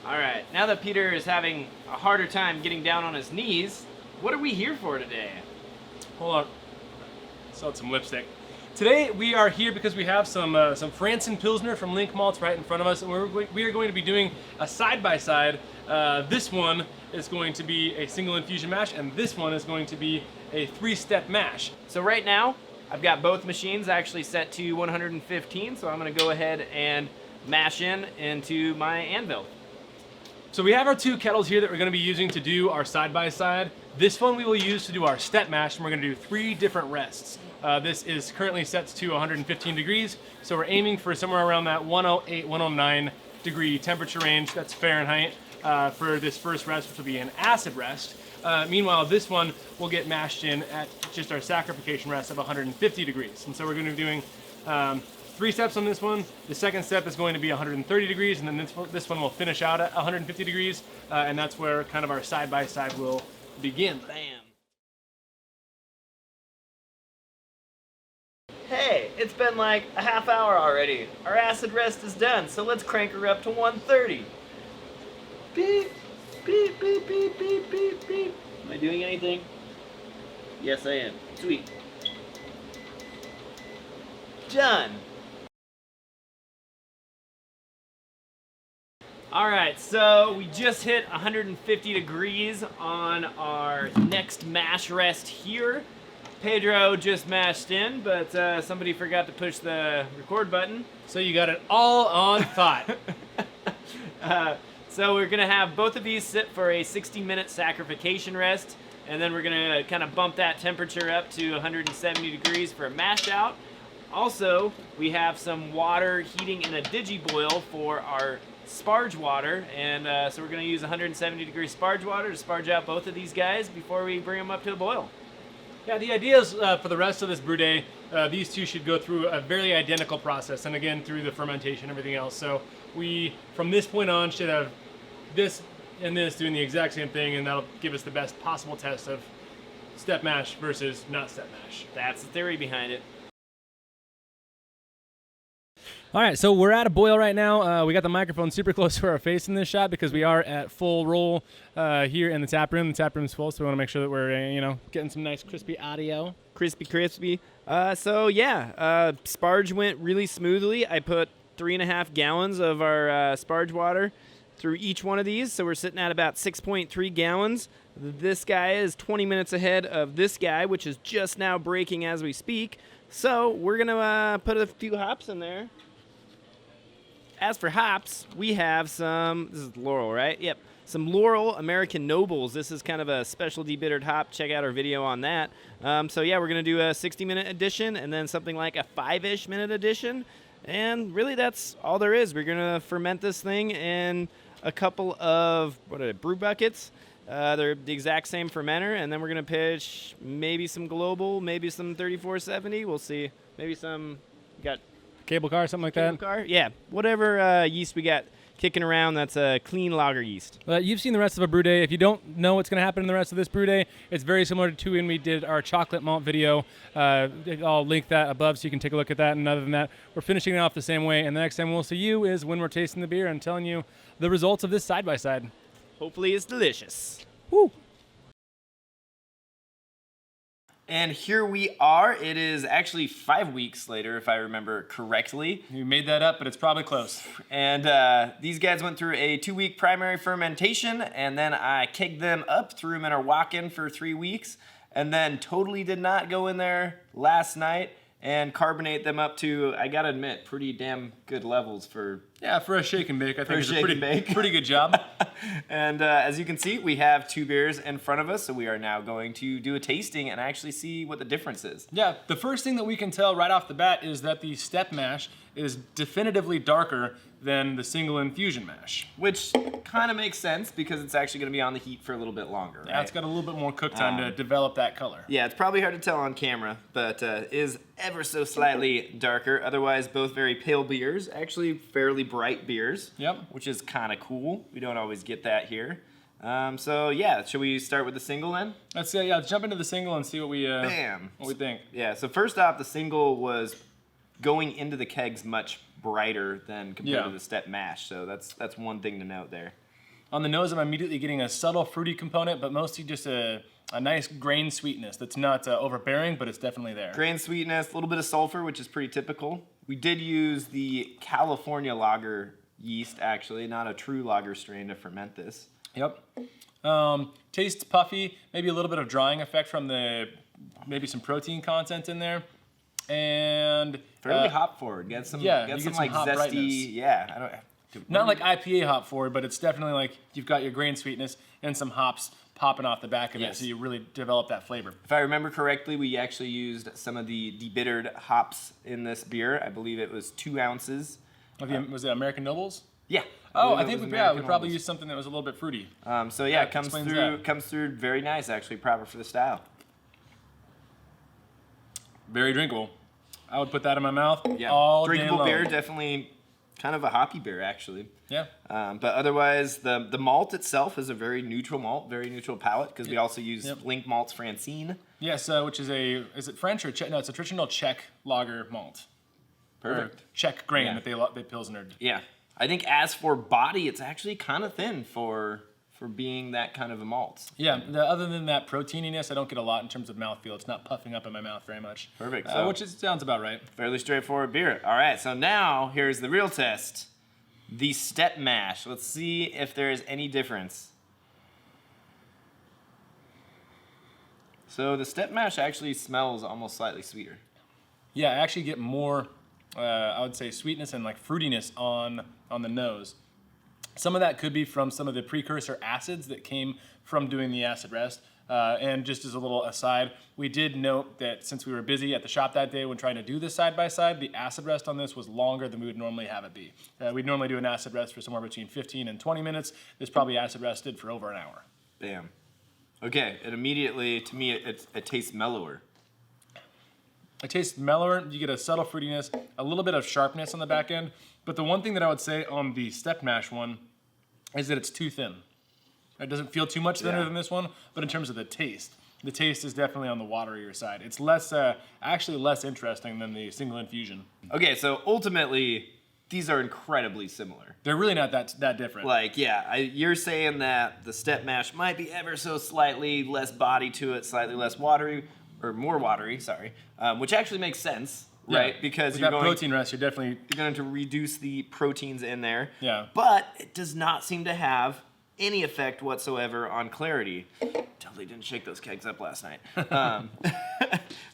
All right, now that Peter is having a harder time getting down on his knees, what are we here for today? Hold on. Sell some lipstick. Today we are here because we have some Francin Pilsner from Linc Malts right in front of us, and we are going to be doing a side-by-side. This one is going to be a single infusion mash, and this one is going to be a 3-step mash. So right now, I've got both machines actually set to 115, so I'm gonna go ahead and mash into my anvil. So we have our 2 kettles here that we're going to be using to do our side-by-side. This one we will use to do our step mash, and we're going to do 3 different rests. This is currently set to 115 degrees, so we're aiming for somewhere around that 108, 109 degree temperature range. That's Fahrenheit for this first rest, which will be an acid rest. Meanwhile, this one will get mashed in at just our saccharification rest of 150 degrees. And so we're going to be doing 3 steps on this one. The second step is going to be 130 degrees, and then this one will finish out at 150 degrees, and that's where kind of our side-by-side will begin. Bam. Hey, it's been like a half hour already. Our acid rest is done, so let's crank her up to 130. Beep, beep, beep, beep, beep, beep, beep. Am I doing anything? Yes, I am. Sweet. Done. All right, so we just hit 150 degrees on our next mash rest here. Pedro just mashed in, but somebody forgot to push the record button. So you got it all on thought. So we're gonna have both of these sit for a 60-minute saccharification rest, and then we're gonna kind of bump that temperature up to 170 degrees for a mash out. Also, we have some water heating in a digiboil for our sparge water, and so we're gonna use 170 degree sparge water to sparge out both of these guys before we bring them up to the boil. Yeah, the idea is for the rest of this brew day, these 2 should go through a very identical process, and again through the fermentation and everything else. So we, from this point on, should have this and this doing the exact same thing, and that'll give us the best possible test of step mash versus not step mash. That's the theory behind it. All right, so we're at a boil right now. We got the microphone super close to our face in this shot because we are at full roll here in the tap room. The tap room's full, so we want to make sure that we're, getting some nice crispy audio. Crispy. So yeah, sparge went really smoothly. I put 3.5 gallons of our sparge water through each one of these, so we're sitting at about 6.3 gallons. This guy is 20 minutes ahead of this guy, which is just now breaking as we speak. So we're gonna put a few hops in there. As for hops, we have some, this is Laurel, right? Yep. Some Laurel American Nobles. This is kind of a specialty bittered hop. Check out our video on that. So yeah, we're going to do a 60-minute edition and then something like a 5-ish minute edition. And really that's all there is. We're going to ferment this thing in a couple of, brew buckets. They're the exact same fermenter. And then we're going to pitch maybe some Global, maybe some 3470. We'll see. Maybe some, got Cable car, something like that? car? Yeah, whatever yeast we got kicking around, that's a clean lager yeast. You've seen the rest of a brew day. If you don't know what's going to happen in the rest of this brew day, it's very similar to when we did our chocolate malt video. I'll link that above so you can take a look at that. And other than that, we're finishing it off the same way. And the next time we'll see you is when we're tasting the beer and telling you the results of this side-by-side. Hopefully it's delicious. Woo! And here we are. It is actually 5 weeks later, if I remember correctly. You made that up, but it's probably close. And these guys went through a 2-week primary fermentation, and then I kegged them up, threw them in our walk-in for 3 weeks, and then totally did not go in there last night and carbonate them up to, I gotta admit, pretty damn good levels for... Yeah, for a shake and bake, I think it's a pretty good job. And as you can see, we have 2 beers in front of us, so we are now going to do a tasting and actually see what the difference is. Yeah, the first thing that we can tell right off the bat is that the step mash is definitively darker than the single infusion mash. Which kind of makes sense because it's actually going to be on the heat for a little bit longer, right? Yeah, it's got a little bit more cook time to develop that color. Yeah, it's probably hard to tell on camera, but is ever so slightly darker. Otherwise, both very pale beers, actually fairly bright beers. Yep. Which is kind of cool. We don't always get that here. So yeah, should we start with the single then? Let's jump into the single and see what we think. Yeah. So first off, the single was going into the kegs much brighter than compared to the step mash. So that's one thing to note there. On the nose, I'm immediately getting a subtle fruity component, but mostly just a nice grain sweetness that's not overbearing, but it's definitely there. Grain sweetness, a little bit of sulfur, which is pretty typical. We did use the California lager yeast, actually, not a true lager strain to ferment this. Yep. Tastes puffy, maybe a little bit of drying effect from maybe some protein content in there. And fairly hop forward. Get some like hop zesty. brightness. Yeah, Not like IPA hop forward, but it's definitely like you've got your grain sweetness and some hops popping off the back of it, so you really develop that flavor. If I remember correctly, we actually used some of the debittered hops in this beer. I believe it was 2 ounces. Was it American Nobles? Yeah. Oh, I think we probably used something that was a little bit fruity. So yeah, it comes through very nice, actually, proper for the style. Very drinkable. I would put that in my mouth Yeah, all drinkable day long. beer, definitely kind of a hoppy beer, actually. Yeah. But otherwise, the malt itself is a very neutral malt, very neutral palate, because we also use Linc Malts Francin. Yes, which is it French or Czech? No, it's a traditional Czech lager malt. Perfect. Or Czech grain that they Pilsnered. Yeah. I think as for body, it's actually kind of thin for being that kind of a malt. Yeah, other than that proteininess, I don't get a lot in terms of mouthfeel. It's not puffing up in my mouth very much. Perfect. Which sounds about right. Fairly straightforward beer. All right, so now here's the real test. The step mash. Let's see if there is any difference. So the step mash actually smells almost slightly sweeter. Yeah, I actually get more, I would say, sweetness and like fruitiness on the nose. Some of that could be from some of the precursor acids that came from doing the acid rest. And just as a little aside, we did note that since we were busy at the shop that day when trying to do this side-by-side, the acid rest on this was longer than we would normally have it be. We'd normally do an acid rest for somewhere between 15 and 20 minutes. This probably acid rested for over an hour. Bam. Okay, and immediately, to me, it tastes mellower. It tastes mellower. You get a subtle fruitiness, a little bit of sharpness on the back end. But the one thing that I would say on the step mash one is that it's too thin. It doesn't feel too much thinner than this one, but in terms of the taste is definitely on the waterier side. It's actually less interesting than the single infusion. Okay, so ultimately, these are incredibly similar. They're really not that different. Like, you're saying that the step mash might be ever so slightly less body to it, slightly less watery, or more watery, sorry, which actually makes sense. Right, because with protein rest, you're going to reduce the proteins in there. Yeah. But it does not seem to have any effect whatsoever on clarity. Totally didn't shake those kegs up last night.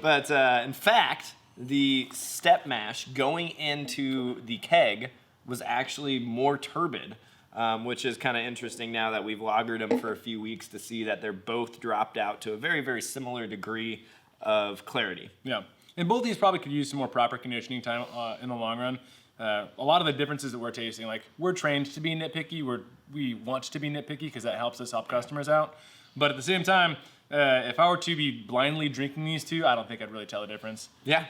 But in fact, the step mash going into the keg was actually more turbid, which is kind of interesting now that we've lagered them for a few weeks to see that they're both dropped out to a very, very similar degree of clarity. Yeah. And both of these probably could use some more proper conditioning time in the long run. A lot of the differences that we're tasting, like we're trained to be nitpicky, we want to be nitpicky because that helps us help customers out. But at the same time, if I were to be blindly drinking these two, I don't think I'd really tell the difference. Yeah.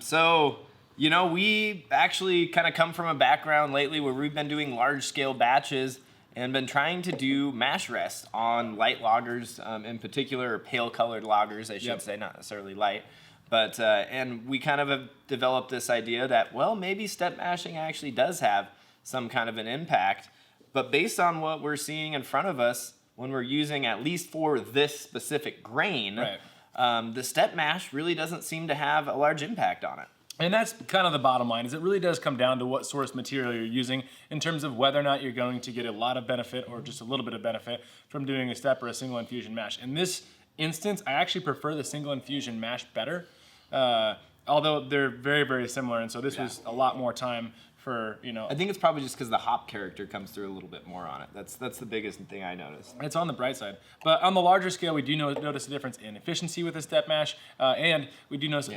So, we actually kind of come from a background lately where we've been doing large scale batches and been trying to do mash rest on light lagers in particular, or pale colored lagers, I should say, not necessarily light. But, and we kind of have developed this idea that, well, maybe step mashing actually does have some kind of an impact. But based on what we're seeing in front of us, when we're using, at least for this specific grain, the step mash really doesn't seem to have a large impact on it. And that's kind of the bottom line, is it really does come down to what source material you're using in terms of whether or not you're going to get a lot of benefit or just a little bit of benefit from doing a step or a single infusion mash. In this instance, I actually prefer the single infusion mash better. Although they're very, very similar, and so this was a lot more time for, I think it's probably just because the hop character comes through a little bit more on it. That's the biggest thing I noticed. It's on the bright side. But on the larger scale, we do notice a difference in efficiency with the step mash, and we do notice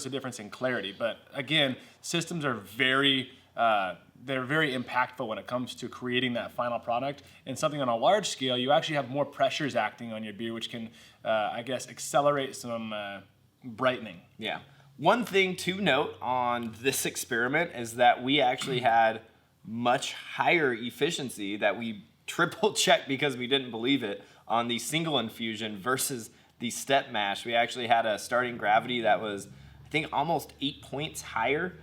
a difference in clarity. But again, systems are very impactful when it comes to creating that final product. And something on a large scale, you actually have more pressures acting on your beer, which can, accelerate some brightening. Yeah. One thing to note on this experiment is that we actually had much higher efficiency that we triple checked because we didn't believe it on the single infusion versus the step mash. We actually had a starting gravity that was, I think, almost 8 points higher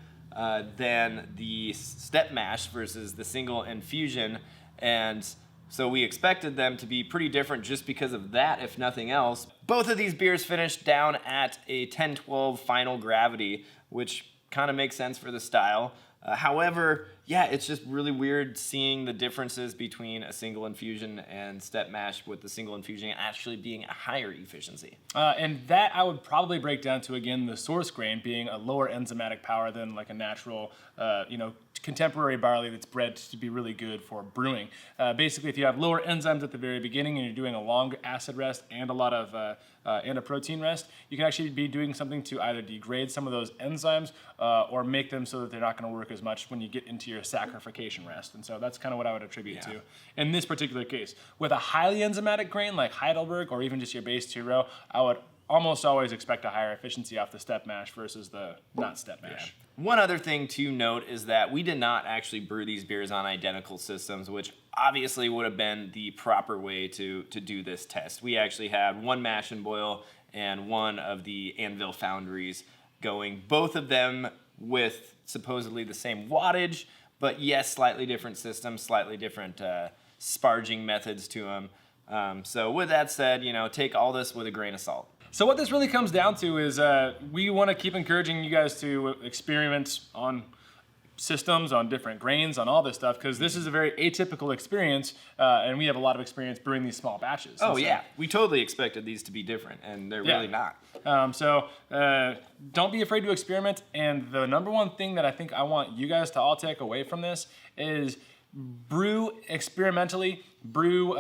than the step mash versus the single infusion. And So we expected them to be pretty different just because of that, if nothing else. Both of these beers finished down at a 10-12 final gravity, which kind of makes sense for the style. However, yeah, it's just really weird seeing the differences between a single infusion and step mash, with the single infusion actually being a higher efficiency. And that I would probably break down to, again, the source grain being a lower enzymatic power than like a natural, contemporary barley that's bred to be really good for brewing. Basically, if you have lower enzymes at the very beginning and you're doing a long acid rest and a lot of and a protein rest, you can actually be doing something to either degrade some of those enzymes or make them so that they're not going to work as much when you get into your saccharification rest. And so that's kind of what I would attribute to in this particular case. With a highly enzymatic grain like Heidelberg or even just your base 2-row, I would almost always expect a higher efficiency off the step mash versus the not step mash. One other thing to note is that we did not actually brew these beers on identical systems, which obviously would have been the proper way to do this test. We actually had one mash and boil and one of the Anvil foundries going, both of them with supposedly the same wattage, but yes, slightly different systems, slightly different sparging methods to them. So with that said, take all this with a grain of salt. So what this really comes down to is we want to keep encouraging you guys to experiment on systems, on different grains, on all this stuff, because this is a very atypical experience, and we have a lot of experience brewing these small batches. Oh, yeah. We totally expected these to be different, and they're really not. So don't be afraid to experiment, and the number one thing that I think I want you guys to all take away from this is brew experimentally, brew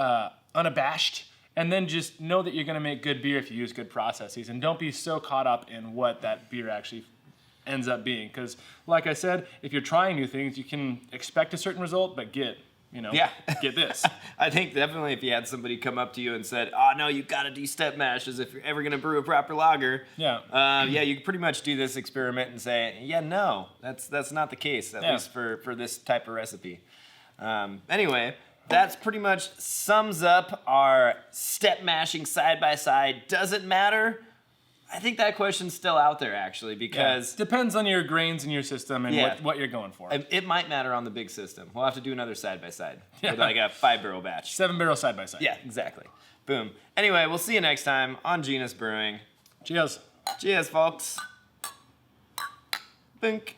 unabashed, and then just know that you're going to make good beer if you use good processes, and don't be so caught up in what that beer actually ends up being. Because, like I said, if you're trying new things, you can expect a certain result, but get this. I think definitely if you had somebody come up to you and said, "Oh no, you got to do step mashes if you're ever going to brew a proper lager," you could pretty much do this experiment and say, "Yeah, no, that's not the case, at least for this type of recipe." Anyway. That's pretty much sums up our step mashing side by side. Does it matter? I think that question's still out there, actually, because depends on your grains in your system and what you're going for. It might matter on the big system. We'll have to do another side by side with like a 5-barrel batch. 7-barrel side by side. Yeah, exactly. Boom. Anyway, we'll see you next time on Genus Brewing. Cheers. Cheers, folks. Bink.